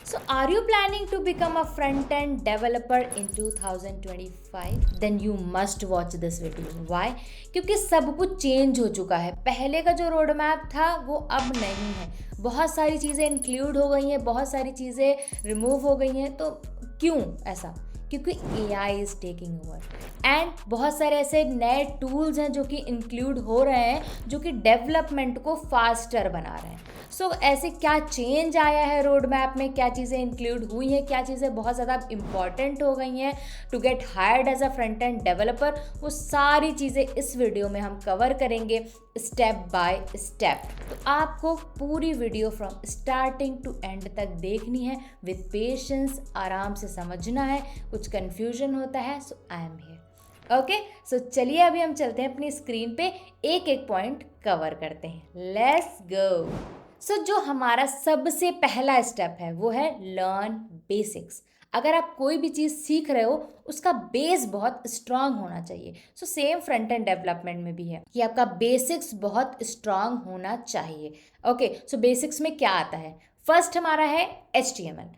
So, are you planning to become a front end developer in 2025? Then you must watch this video. Why? क्योंकि सब कुछ change हो चुका है. पहले का जो रोड मैप था वो अब नहीं है. बहुत सारी चीज़ें इंक्लूड हो गई हैं, बहुत सारी चीज़ें रिमूव हो गई हैं. तो क्यों ऐसा? क्योंकि AI is taking over and बहुत सारे ऐसे नए टूल्स हैं जो कि इंक्लूड हो रहे हैं, जो कि डेवलपमेंट को फास्टर बना रहे हैं. सो ऐसे क्या चेंज आया है रोड मैप में, क्या चीज़ें इंक्लूड हुई हैं, क्या चीज़ें बहुत ज़्यादा इंपॉर्टेंट हो गई हैं to get hired as a front end developer, वो सारी चीज़ें इस वीडियो में हम कवर करेंगे स्टेप बाय स्टेप. तो आपको पूरी video from starting to end तक देखनी है विद पेशेंस, आराम से समझना है. कुछ कन्फ्यूजन होता है सो आई एम हियर. ओके, सो चलिए अभी हम चलते हैं अपनी स्क्रीन पे, एक एक पॉइंट कवर करते हैं. Let's go. सो जो हमारा सबसे पहला स्टेप है वो है लर्न बेसिक्स. अगर आप कोई भी चीज़ सीख रहे हो उसका बेस बहुत स्ट्रांग होना चाहिए. So same front end development में भी है कि आपका बेसिक्स बहुत स्ट्रांग होना चाहिए. ओके, सो बेसिक्स में क्या आता है? फर्स्ट हमारा है HTML.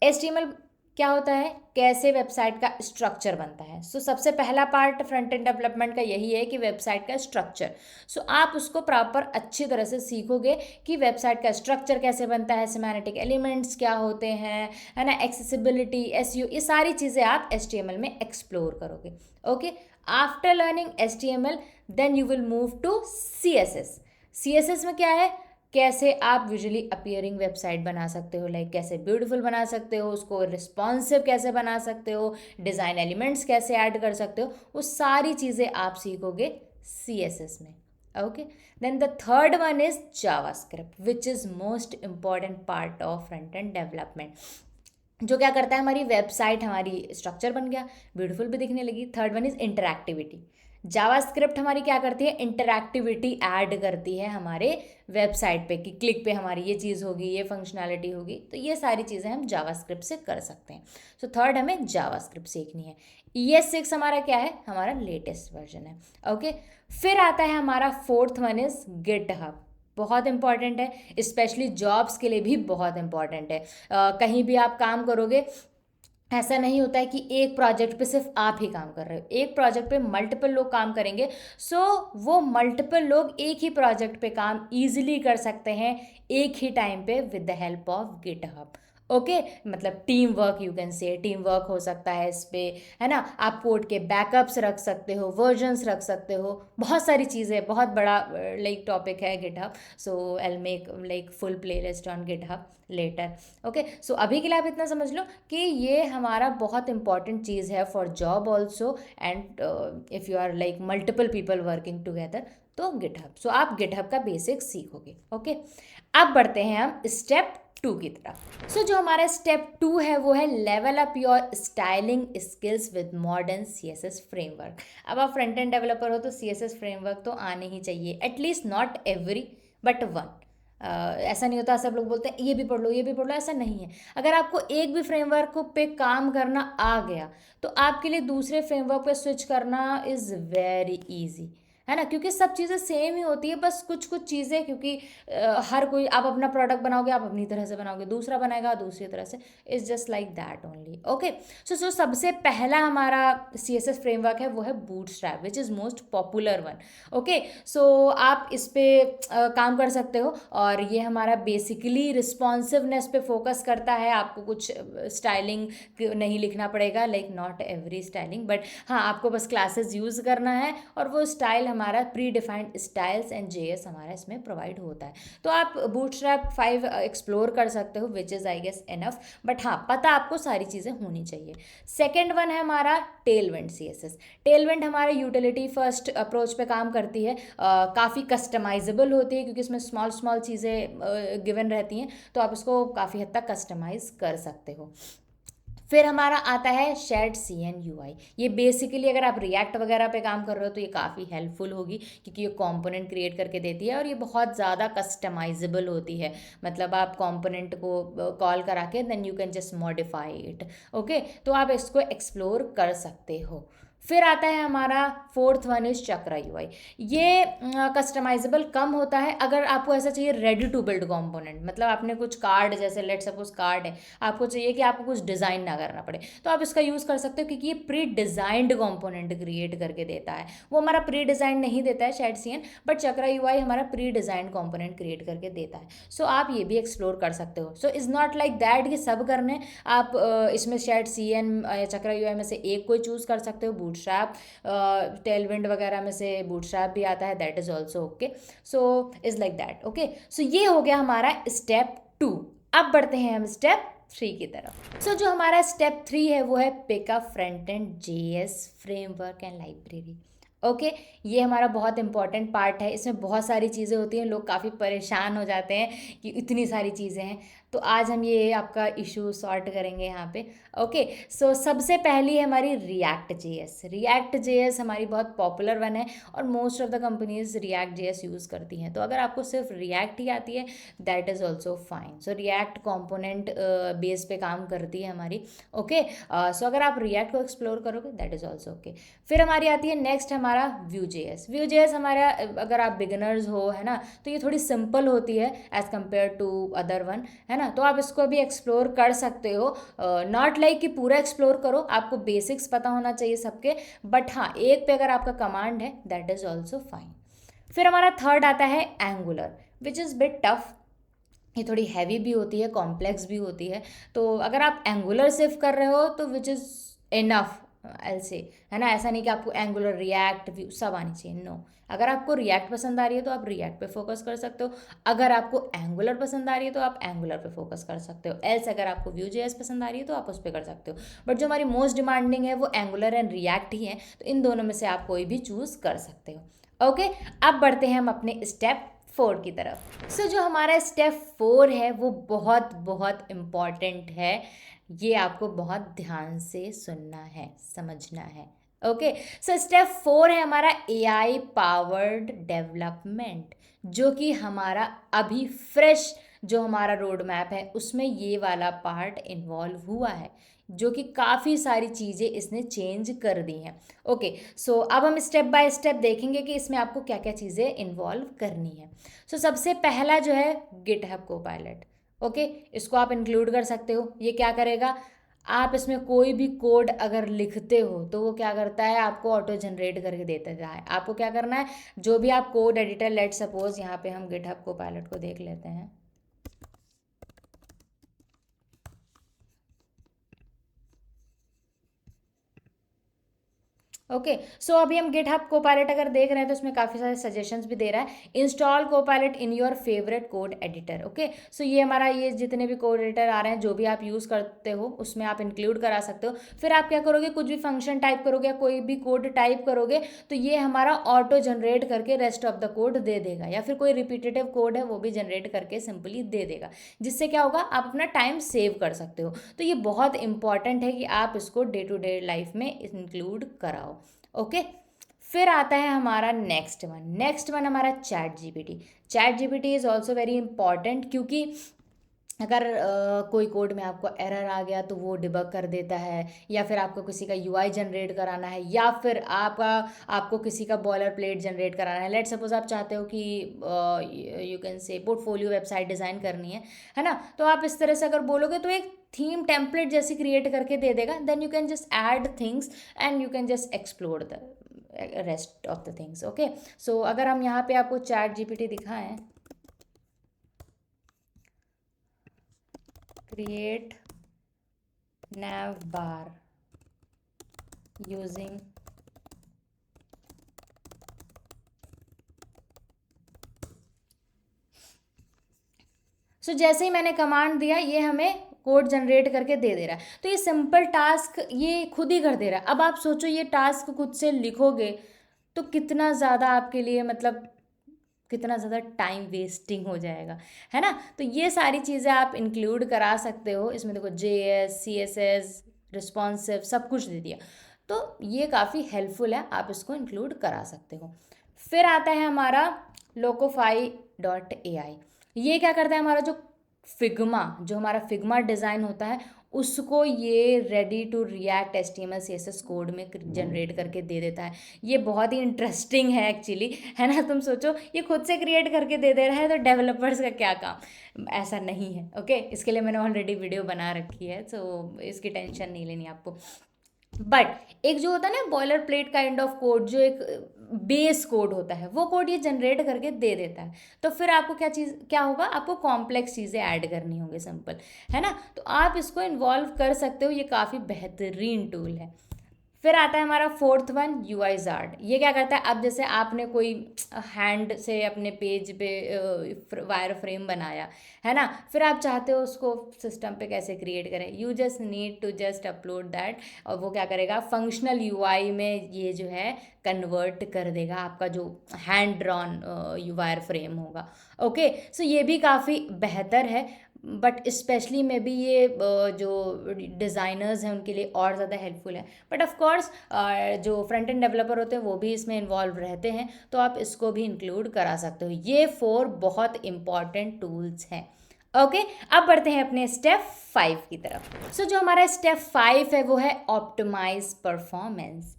HTML क्या होता है? कैसे वेबसाइट का स्ट्रक्चर बनता है. सो सबसे पहला पार्ट फ्रंट एंड डेवलपमेंट का यही है कि वेबसाइट का स्ट्रक्चर. सो आप उसको प्रॉपर अच्छी तरह से सीखोगे कि वेबसाइट का स्ट्रक्चर कैसे बनता है, सिमेंटिक एलिमेंट्स क्या होते हैं, है ना, एक्सेसिबिलिटी, SEO, ये सारी चीज़ें आप HTML में एक्सप्लोर करोगे. Okay, after learning HTML then you will move to CSS. CSS में क्या है? कैसे आप विजुअली अपीयरिंग वेबसाइट बना सकते हो, लाइक कैसे ब्यूटीफुल बना सकते हो, उसको रिस्पॉन्सिव कैसे बना सकते हो, डिज़ाइन एलिमेंट्स कैसे ऐड कर सकते हो, वो सारी चीज़ें आप सीखोगे CSS में. Okay, then the third one is JavaScript which is most important part of front end development. जो क्या करता है, हमारी वेबसाइट, हमारी स्ट्रक्चर बन गया, ब्यूटीफुल भी दिखने लगी. Third one is interactivity. JavaScript हमारी क्या करती है? इंटरैक्टिविटी ऐड करती है हमारे वेबसाइट पे कि क्लिक पे हमारी ये चीज़ होगी, ये फंक्शनैलिटी होगी. तो ये सारी चीज़ें हम जावास्क्रिप्ट से कर सकते हैं. सो थर्ड हमें जावास्क्रिप्ट सीखनी है. ES6 हमारा क्या है? हमारा लेटेस्ट वर्जन है. ओके, फिर आता है हमारा फोर्थ वन इज गिटहब. बहुत इंपॉर्टेंट है, स्पेशली जॉब्स के लिए भी बहुत इंपॉर्टेंट है. कहीं भी आप काम करोगे, ऐसा नहीं होता है कि एक प्रोजेक्ट पे सिर्फ आप ही काम कर रहे हो. एक प्रोजेक्ट पे मल्टीपल लोग काम करेंगे. सो वो मल्टीपल लोग एक ही प्रोजेक्ट पे काम ईजिली कर सकते हैं एक ही टाइम पे with the help of GitHub. Okay, मतलब team work, you can say team work हो सकता है इस पे, है ना. आप कोड के बैकअप्स रख सकते हो, वर्जन्स रख सकते हो, बहुत सारी चीज़ें, बहुत बड़ा लाइक टॉपिक है GitHub. So I will make like full playlist on GitHub later. Okay, so अभी के लिए आप इतना समझ लो कि ये हमारा बहुत इंपॉर्टेंट चीज़ है for job also and if you are like multiple people working together, तो गिटहब. सो आप गिटहब का बेसिक सीखोगे. ओके, अब बढ़ते हैं हम स्टेप 2 की तरफ. सो जो हमारा स्टेप 2 है वो है level up your styling skills with modern CSS framework. अब आप फ्रंट एंड डेवलपर हो तो CSS फ्रेमवर्क तो आने ही चाहिए, at least not every but one. ऐसा नहीं होता, सब लोग बोलते हैं ये भी पढ़ लो, ये भी पढ़ लो. ऐसा नहीं है. अगर आपको एक भी फ्रेमवर्क पे काम करना आ गया तो आपके लिए दूसरे फ्रेमवर्क पे स्विच करना इज़ वेरी ईजी, है ना. क्योंकि सब चीज़ें सेम ही होती है, बस कुछ कुछ चीज़ें, क्योंकि हर कोई, आप अपना प्रोडक्ट बनाओगे आप अपनी तरह से बनाओगे, दूसरा बनाएगा दूसरी तरह से. It's just like that only. Okay, so जो सबसे पहला हमारा CSS फ्रेमवर्क है वो है Bootstrap which is most popular one. Okay, so आप इस पर काम कर सकते हो और ये हमारा बेसिकली रिस्पॉन्सिवनेस पे फोकस करता है. आपको कुछ स्टाइलिंग नहीं लिखना पड़ेगा, like not every styling, but हाँ आपको बस क्लासेस यूज़ करना है और वो स्टाइल हमारा pre defined styles and JS हमारा इसमें प्रोवाइड होता है. तो आप बूटस्ट्रैप 5 एक्सप्लोर कर सकते हो which is I guess enough, but हाँ पता आपको सारी चीज़ें होनी चाहिए. सेकेंड वन है हमारा टेलविंड CSS. टेलविंड हमारे यूटिलिटी फर्स्ट अप्रोच पे काम करती है. काफ़ी कस्टमाइजेबल होती है क्योंकि इसमें स्मॉल स्मॉल चीज़ें गिवन रहती हैं, तो आप इसको काफ़ी हद तक कस्टमाइज़ कर सकते हो. फिर हमारा आता है शेड CN UI. ये बेसिकली अगर आप रिएक्ट वगैरह पे काम कर रहे हो तो ये काफ़ी हेल्पफुल होगी क्योंकि ये कंपोनेंट क्रिएट करके देती है और ये बहुत ज़्यादा कस्टमाइजेबल होती है. मतलब आप कंपोनेंट को कॉल करा के then you can just modify it. Okay, तो आप इसको एक्सप्लोर कर सकते हो. फिर आता है हमारा fourth one is chakra UI. ये कस्टमाइजेबल कम होता है अगर आपको ऐसा चाहिए रेडी टू बिल्ड कंपोनेंट, मतलब आपने कुछ कार्ड, जैसे लेट सपोज कार्ड है, आपको चाहिए कि आपको कुछ डिज़ाइन ना करना पड़े, तो आप इसका यूज़ कर सकते हो क्योंकि ये प्री डिज़ाइंड कंपोनेंट क्रिएट करके देता है। वो हमारा प्री डिज़ाइंड नहीं देता है शायद सीएन, बट चक्रा यूआई हमारा प्री डिज़ाइंड कंपोनेंट क्रिएट करके देता है। सो आप ये भी एक्सप्लोर कर सकते हो। So is not like that कि सब करने, आप इसमें शायद सीएन या चक्रा यूआई में से एक कोई चूज़ कर सकते हो। बूटस्ट्रैप, टेलविंड वगैरह में से बूटस्ट्रैप भी आता है, that is also okay. So is like that okay. So ये हो गया हमारा स्टेप 2। अब बढ़ते हैं हम स्टेप 3 की तरफ। सो जो हमारा स्टेप 3 है वो है pick up front end JS framework and library. Okay, ये हमारा बहुत इंपॉर्टेंट पार्ट है। इसमें बहुत सारी चीज़ें होती हैं, लोग काफ़ी परेशान हो जाते हैं कि इतनी सारी चीज़ें हैं। तो आज हम ये आपका इशू सॉर्ट करेंगे यहाँ पे। ओके, सो सबसे पहली है हमारी रिएक्ट जेएस। रिएक्ट जेएस हमारी बहुत पॉपुलर वन है और most of the companies react JS use करती हैं। तो अगर आपको सिर्फ रिएक्ट ही आती है that is also fine. So react component base पे काम करती है हमारी। ओके, सो अगर आप रिएक्ट को एक्सप्लोर करोगे दैट इज़ ऑल्सो ओके। फिर हमारी आती है नेक्स्ट हमारा व्यू जेएस। व्यू जेएस हमारा, अगर आप बिगिनर्स हो, है ना, तो ये थोड़ी सिंपल होती है as compare to other one, है ना। तो आप इसको भी एक्सप्लोर कर सकते हो। नॉट लाइक कि पूरा एक्सप्लोर करो, आपको बेसिक्स पता होना चाहिए सबके, बट हाँ, एक पे अगर आपका कमांड है दैट इज़ ऑल्सो फाइन। फिर हमारा थर्ड आता है angular, which is bit tough. ये थोड़ी हैवी भी होती है, कॉम्प्लेक्स भी होती है। तो अगर आप एंगुलर सिर्फ कर रहे हो तो विच इज़ इनफ एल से, है ना। ऐसा नहीं कि आपको एंगुलर, रिएक्ट, व्यू सब आनी चाहिए, नो। अगर आपको रिएक्ट पसंद आ रही है तो आप रिएक्ट पे फोकस कर सकते हो, अगर आपको एंगुलर पसंद आ रही है तो आप एंगुलर पे फोकस कर सकते हो, एल्स अगर आपको व्यू जेएस पसंद आ रही है तो आप उस पर कर सकते हो। बट जो हमारी मोस्ट डिमांडिंग है वो एंगुलर एंड रिएक्ट ही है, तो इन दोनों में से आप कोई भी चूज़ कर सकते हो। ओके, अब बढ़ते हैं हम अपने स्टेप 4 की तरफ। सो जो हमारा स्टेप 4 है वो बहुत बहुत इम्पॉर्टेंट है। ये आपको बहुत ध्यान से सुनना है, समझना है। ओके, सो स्टेप 4 है हमारा एआई पावर्ड डेवलपमेंट, जो कि हमारा अभी फ्रेश जो हमारा रोड मैप है उसमें ये वाला पार्ट इन्वॉल्व हुआ है, जो कि काफ़ी सारी चीज़ें इसने चेंज कर दी हैं। ओके, सो अब हम स्टेप बाय स्टेप देखेंगे कि इसमें आपको क्या क्या चीज़ें इन्वॉल्व करनी है। सो सबसे पहला जो है गिटहब कोपायलट। ओके, इसको आप इंक्लूड कर सकते हो। ये क्या करेगा, आप इसमें कोई भी कोड अगर लिखते हो तो वो क्या करता है, आपको ऑटो जनरेट करके देता है। आपको क्या करना है, जो भी आप कोड एडिटर, लेट सपोज यहाँ पे हम गिटहब कोपायलट को देख लेते हैं। ओके, सो अभी हम गिटहब कोपायलट अगर देख रहे हैं तो उसमें काफ़ी सारे सजेशंस भी दे रहा है। Install Copilot in your favourite code editor. Okay, so ये हमारा, ये जितने भी कोड एडिटर आ रहे हैं जो भी आप यूज़ करते हो उसमें आप इंक्लूड करा सकते हो। फिर आप क्या करोगे, कुछ भी फंक्शन टाइप करोगे या कोई भी कोड टाइप करोगे तो ये हमारा ऑटो जनरेट करके रेस्ट ऑफ द कोड दे देगा, या फिर कोई रिपीटेटिव कोड है वो भी जनरेट करके सिंपली दे देगा, जिससे क्या होगा, आप अपना टाइम सेव कर सकते हो। तो ये बहुत इंपॉर्टेंट है कि आप इसको डे टू डे लाइफ में इंक्लूड कराओ। ओके, फिर आता है हमारा नेक्स्ट वन हमारा chat GPT. Chat GPT is also very important, क्योंकि अगर कोई कोड में आपको एरर आ गया तो वो डिबग कर देता है, या फिर आपको किसी का यूआई जनरेट कराना है, या फिर आपको किसी का बॉयलर प्लेट जनरेट कराना है। लेट सपोज आप चाहते हो कि यू कैन से पोर्टफोलियो वेबसाइट डिज़ाइन करनी है ना। तो आप इस तरह से अगर बोलोगे तो एक थीम टेम्पलेट जैसी क्रिएट करके दे देगा, then you can just add things and you can just explore the rest of the things. Okay, so अगर हम यहाँ पे आपको चैट जीपीटी दिखाएं, create nav bar using जैसे ही मैंने कमांड दिया ये हमें कोड जनरेट करके दे रहा है। तो ये सिंपल टास्क ये खुद ही कर दे रहा है। अब आप सोचो ये टास्क खुद से लिखोगे तो कितना ज़्यादा आपके लिए, मतलब कितना ज़्यादा टाइम वेस्टिंग हो जाएगा, है ना। तो ये सारी चीज़ें आप इंक्लूड करा सकते हो इसमें। देखो JS, CSS, रिस्पॉन्सिव सब कुछ दे दिया, तो ये काफ़ी हेल्पफुल है, आप इसको इंक्लूड करा सकते हो। फिर आता है हमारा लोकोफाई.ai। ये क्या करता है, हमारा जो फिग्मा, जो हमारा फिग्मा डिज़ाइन होता है, उसको ये ready to React HTML CSS code में जनरेट करके दे देता है। ये बहुत ही इंटरेस्टिंग है एक्चुअली, है ना। तुम सोचो ये खुद से क्रिएट करके दे दे रहा है, तो डेवलपर्स का क्या काम। ऐसा नहीं है, ओके। इसके लिए मैंने ऑलरेडी वीडियो बना रखी है, तो इसकी टेंशन नहीं लेनी आपको। बट एक जो होता है ना boiler plate kind of code, जो एक बेस कोड होता है, वो कोड ये जनरेट करके दे देता है। तो फिर आपको क्या होगा, आपको कॉम्प्लेक्स चीज़ें ऐड करनी होंगी, सिंपल, है ना। तो आप इसको इन्वॉल्व कर सकते हो, ये काफ़ी बेहतरीन टूल है। फिर आता है हमारा फोर्थ वन, UIZard। ये क्या करता है, अब जैसे आपने कोई हैंड से अपने पेज पे वायर फ्रेम बनाया, है ना, फिर आप चाहते हो उसको सिस्टम पे कैसे क्रिएट करें, you just need to just upload that, और वो क्या करेगा, फंक्शनल UI में ये जो है कन्वर्ट कर देगा आपका जो हैंड ड्रॉन वायर फ्रेम होगा। ओके, सो ये भी काफ़ी बेहतर है, बट स्पेशली में भी ये जो डिज़ाइनर्स हैं उनके लिए और ज़्यादा हेल्पफुल है। बट ऑफ कोर्स जो फ्रंट एंड डेवलपर होते हैं वो भी इसमें इन्वॉल्व रहते हैं, तो आप इसको भी इंक्लूड करा सकते हो। ये 4 बहुत इंपॉर्टेंट टूल्स हैं। ओके, अब बढ़ते हैं अपने स्टेप 5 की तरफ। सो जो हमारा स्टेप 5 है वो है optimize performance.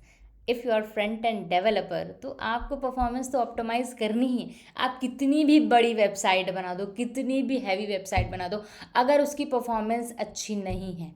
If you are front end developer, तो आपको परफॉर्मेंस तो ऑप्टिमाइज़ करनी ही। आप कितनी भी बड़ी वेबसाइट बना दो, कितनी भी हैवी वेबसाइट बना दो, अगर उसकी परफॉर्मेंस अच्छी नहीं है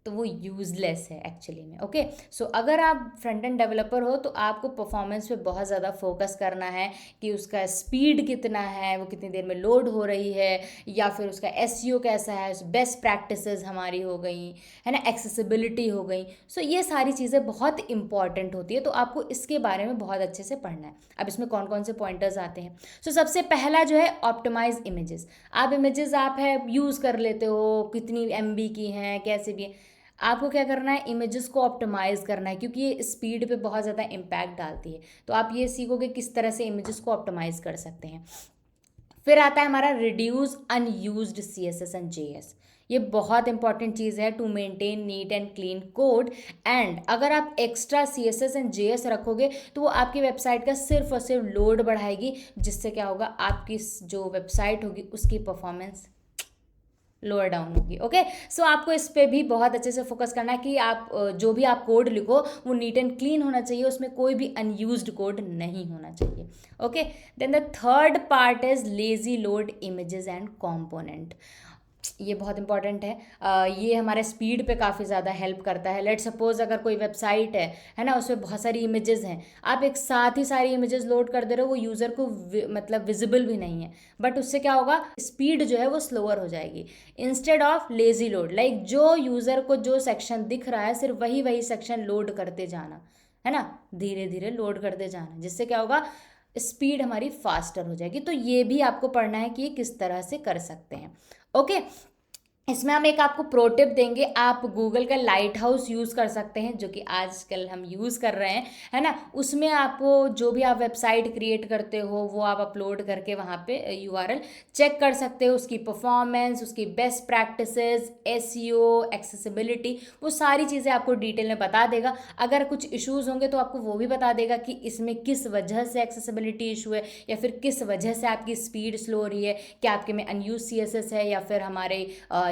तो वो यूज़लेस है एक्चुअली में। ओके, सो अगर आप फ्रंट एंड डेवलपर हो तो आपको परफॉर्मेंस पे बहुत ज़्यादा फोकस करना है कि उसका स्पीड कितना है, वो कितनी देर में लोड हो रही है, या फिर उसका SEO कैसा है, बेस्ट प्रैक्टिसेस हमारी हो गई, है ना, एक्सेसिबिलिटी हो गई। सो ये सारी चीज़ें बहुत इंपॉर्टेंट होती है, तो आपको इसके बारे में बहुत अच्छे से पढ़ना है। अब इसमें कौन कौन से पॉइंटर्स आते हैं। सो सबसे पहला जो है ऑप्टिमाइज इमेजेस। आप इमेजेस आप है यूज़ कर लेते हो, कितनी MB की हैं, कैसे भी हैं, आपको क्या करना है, इमेजेस को ऑप्टिमाइज़ करना है, क्योंकि ये स्पीड पे बहुत ज़्यादा इम्पैक्ट डालती है। तो आप ये सीखोगे किस तरह से इमेजेस को ऑप्टिमाइज़ कर सकते हैं। फिर आता है हमारा reduce unused CSS and JS। ये बहुत इंपॉर्टेंट चीज़ है to maintain neat and clean code. And अगर आप एक्स्ट्रा CSS एंड JS रखोगे तो वो आपकी वेबसाइट का सिर्फ और सिर्फ लोड बढ़ाएगी, जिससे क्या होगा, आपकी जो वेबसाइट होगी उसकी परफॉर्मेंस लोअर डाउन होगी। ओके, सो आपको इस पे भी बहुत अच्छे से फोकस करना है कि आप जो भी आप कोड लिखो वो नीट एंड क्लीन होना चाहिए, उसमें कोई भी अनयूज्ड कोड नहीं होना चाहिए। Okay, then the third part is lazy load images and component. ये बहुत इंपॉर्टेंट है। ये हमारे स्पीड पे काफ़ी ज़्यादा हेल्प करता है। लेट सपोज अगर कोई वेबसाइट है ना, उसमें बहुत सारी इमेजेस हैं, आप एक साथ ही सारी इमेजेस लोड कर दे रहे हो, वो यूज़र को मतलब विजिबल भी नहीं है, बट उससे क्या होगा, स्पीड जो है वो स्लोअर हो जाएगी। Instead of lazy load, like जो यूज़र को जो सेक्शन दिख रहा है सिर्फ वही वही सेक्शन लोड करते जाना, है ना, धीरे धीरे लोड करते जाना, जिससे क्या होगा, स्पीड हमारी फास्टर हो जाएगी। तो ये भी आपको पढ़ना है कि ये किस तरह से कर सकते हैं। ओके, इसमें हम एक आपको प्रो टिप देंगे। आप गूगल का लाइट हाउस यूज़ कर सकते हैं, जो कि आजकल हम यूज़ कर रहे हैं, है ना। उसमें आपको जो भी आप वेबसाइट क्रिएट करते हो वो आप अपलोड करके वहाँ पे URL चेक कर सकते हो, उसकी परफॉर्मेंस, उसकी बेस्ट प्रैक्टिसेस, SEO, एक्सेसिबिलिटी, वो सारी चीज़ें आपको डिटेल में बता देगा। अगर कुछ इश्यूज़ होंगे तो आपको वो भी बता देगा कि इसमें किस वजह से एक्सेसिबिलिटी इशू है, या फिर किस वजह से आपकी स्पीड स्लो हो रही है, क्या आपके में अनयूज CSS है, या फिर हमारे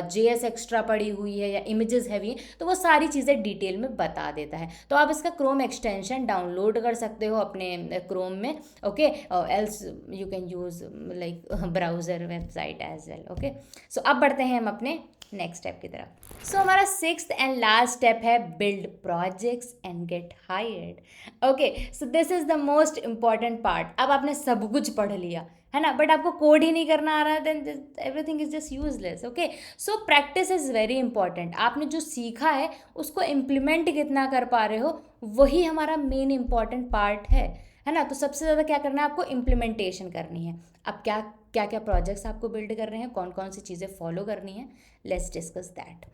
JS एक्स्ट्रा पड़ी हुई है, या इमेजेस हैवी है, तो वो सारी चीज़ें डिटेल में बता देता है। तो आप इसका क्रोम एक्सटेंशन डाउनलोड कर सकते हो अपने क्रोम में। Okay, else you can use like browser website as well. Okay, so अब बढ़ते हैं हम अपने नेक्स्ट स्टेप की तरफ। सो हमारा 6th एंड लास्ट स्टेप है build projects and get hired. Okay, so this is the most important part. अब आपने सब कुछ पढ़ लिया, है ना, बट आपको कोड ही नहीं करना आ रहा है, then everything is just useless. Okay, so practice is very important. आपने जो सीखा है उसको इम्प्लीमेंट कितना कर पा रहे हो, वही हमारा मेन इंपॉर्टेंट पार्ट है ना। तो सबसे ज़्यादा क्या करना है, आपको इम्प्लीमेंटेशन करनी है। अब क्या क्या क्या प्रोजेक्ट्स आपको बिल्ड कर रहे हैं, कौन कौन सी चीज़ें फॉलो करनी है, लेट्स डिस्कस दैट।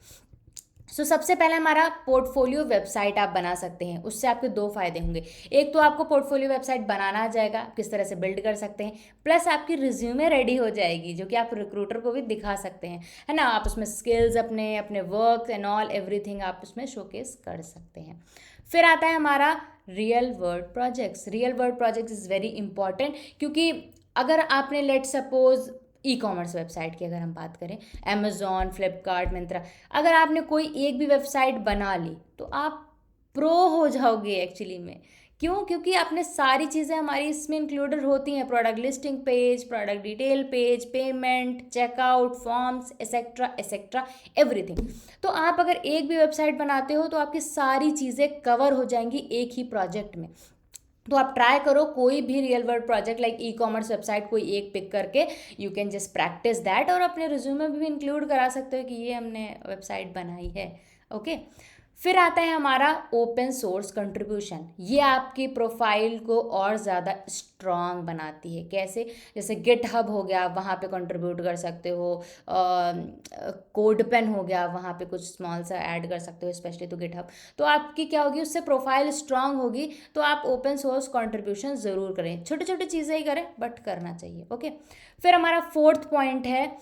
सो सबसे पहले हमारा पोर्टफोलियो वेबसाइट आप बना सकते हैं। उससे आपके 2 फायदे होंगे। एक तो आपको पोर्टफोलियो वेबसाइट बनाना आ जाएगा, किस तरह से बिल्ड कर सकते हैं, प्लस आपकी रिज्यूमे रेडी हो जाएगी, जो कि आप रिक्रूटर को भी दिखा सकते हैं, है ना। आप उसमें स्किल्स, अपने अपने वर्क एंड ऑल एवरीथिंग आप उसमें शोकेस कर सकते हैं। फिर आता है हमारा real world projects. Real world projects is very important, क्योंकि अगर आपने let suppose e commerce website की अगर हम बात करें, अमेज़ॉन, फ्लिपकार्ट, मिंत्रा, अगर आपने कोई एक भी वेबसाइट बना ली तो आप प्रो हो जाओगे एक्चुअली में। क्यों? क्योंकि आपने सारी चीज़ें हमारी इसमें इंक्लूडेड होती हैं, product listing page, product detail page, payment, checkout, forms, etcetera etcetera, everything. तो आप अगर एक भी वेबसाइट बनाते हो तो आपकी सारी चीज़ें कवर हो जाएंगी एक ही प्रोजेक्ट में। तो आप ट्राई करो कोई भी real world project like e commerce website कोई एक पिक करके, you can just practice that, और अपने रिज्यूमे में भी इंक्लूड करा सकते हो कि ये हमने वेबसाइट बनाई है। ओके, फिर आता है हमारा ओपन सोर्स कंट्रीब्यूशन। ये आपकी प्रोफाइल को और ज़्यादा स्ट्रॉन्ग बनाती है। कैसे? जैसे गिटहब हो गया, वहाँ पे कंट्रीब्यूट कर सकते हो, कोड पेन हो गया, वहाँ पे कुछ स्मॉल सा ऐड कर सकते हो, स्पेशली तो गिटहब। तो आपकी क्या होगी, उससे प्रोफाइल स्ट्रांग होगी। तो आप ओपन सोर्स कंट्रीब्यूशन ज़रूर करें, छोटे छोटे चीज़ें ही करें बट करना चाहिए। ओके, फिर हमारा फोर्थ पॉइंट है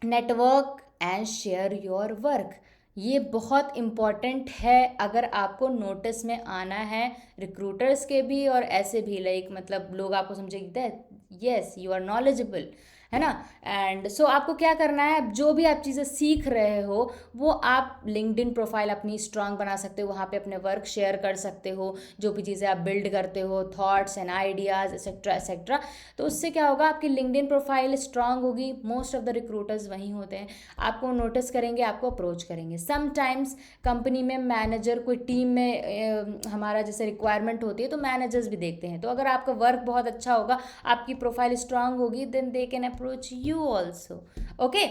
network and share your work. ये बहुत इम्पॉर्टेंट है अगर आपको नोटिस में आना है रिक्रूटर्स के भी और ऐसे भी, लाइक मतलब लोग आपको समझेंगे that yes you are knowledgeable, है ना। एंड सो आपको क्या करना है, जो भी आप चीज़ें सीख रहे हो वो आप लिंक्डइन प्रोफाइल अपनी स्ट्रांग बना सकते हो, वहाँ पे अपने वर्क शेयर कर सकते हो, जो भी चीज़ें आप बिल्ड करते हो, thoughts and ideas etcetera etcetera. तो उससे क्या होगा, आपकी लिंक्डइन प्रोफाइल स्ट्रांग होगी। मोस्ट ऑफ द रिक्रूटर्स वहीं होते हैं, आपको नोटिस करेंगे, आपको अप्रोच करेंगे। समटाइम्स कंपनी में मैनेजर, कोई टीम में हमारा जैसे रिक्वायरमेंट होती है तो मैनेजर्स भी देखते हैं। तो अगर आपका वर्क बहुत अच्छा होगा, आपकी प्रोफाइल स्ट्रांग होगी, then they can approach you also. Okay,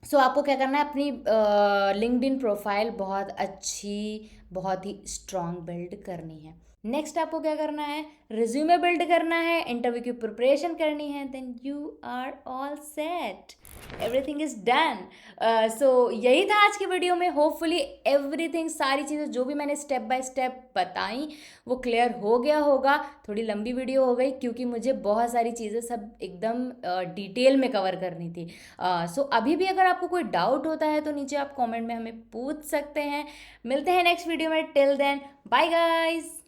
so आपको क्या करना है, अपनी लिंक्डइन प्रोफाइल बहुत अच्छी, बहुत ही स्ट्रांग बिल्ड करनी है। नेक्स्ट आपको क्या करना है, रिज्यूमे बिल्ड करना है, इंटरव्यू की प्रिपरेशन करनी है, then you are all set, everything is done. So यही था आज की वीडियो में। होपफुली एवरीथिंग, सारी चीज़ें जो भी मैंने स्टेप बाय स्टेप बताई वो क्लियर हो गया होगा। थोड़ी लंबी वीडियो हो गई क्योंकि मुझे बहुत सारी चीज़ें सब एकदम डिटेल में कवर करनी थी। सो अभी भी अगर आपको कोई डाउट होता है तो नीचे आप कमेंट में हमें पूछ सकते हैं। मिलते हैं नेक्स्ट वीडियो में, टिल देन बाय गाइस।